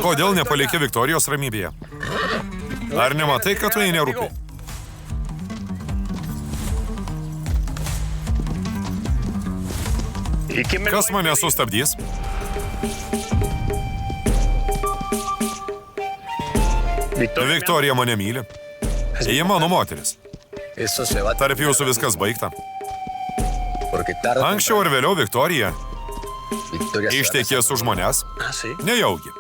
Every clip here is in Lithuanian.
Kodėl nepalikė Viktorijos ramybėje? Ar nematai, kad tu jai nerūpi? Kas mane sustabdys? Viktorija mane myli. Ji mano moteris. Tarp jūsų viskas baigta. Anksčiau ar vėliau Viktorija ištekės už manęs? Nejaugi.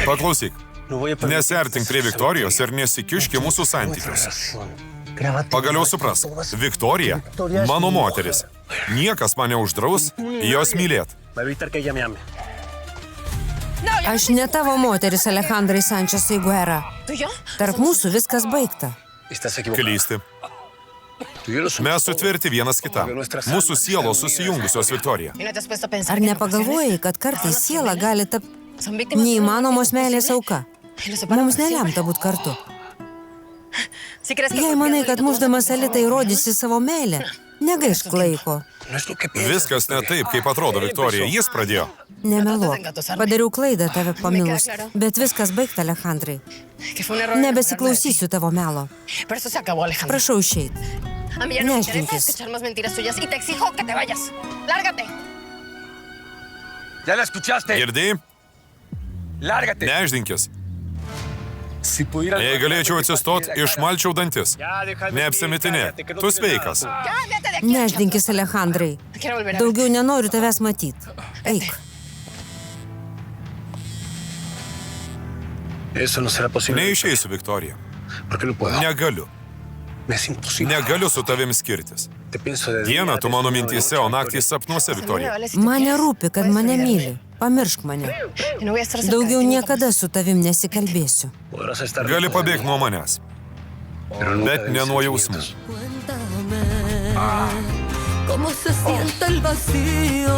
Paklausyk, nesiartink prie Viktorijos ir nesikiški mūsų santykius. Pagaliau supras, Viktorija – mano moteris. Niekas mane uždraus jos mylėt. Aš ne tavo moteris, Alejandrai Sančes Higuera. Tarp mūsų viskas baigta. Klysti. Mes sutverti vienas kitam. Mūsų sielos susijungusios, Viktorija. Ar nepagalvojai, kad kartais siela gali tapti neįmanomos meilės auka? Mums nelemta būt kartu. Jei manai, kad mušdamas Alitą įrodysi savo meilę, negaišk laiko. Viskas ne taip, kaip atrodo, Viktorija. Jis pradėjo. Nemeluok. Padariau klaidą tave pamilus, bet viskas baigta, Alejandrai. Nebesiklausysiu tavo melo. Prašau išeit. Neždinkis. Girdėjai? Neždinkis. Jei galėčiau atsistot, išmalčiau dantis. Neapsimetinė. Tu sveikas. Neždinkis, Alejandrai. Daugiau nenoriu tavęs matyti. Eik. Neišeisiu, Viktorija. Negaliu. Negaliu su tavim skirtis. Dieną tu mano mintyse, o naktį sapnuose, Viktorija. Man nerūpi, kad mane myli. Pamiršk mane. Daugiau niekada su tavim nesikalbėsiu. Gali pabėgti nuo manęs, bet ne nuo jausmų. ¿Cómo se siente el vacío?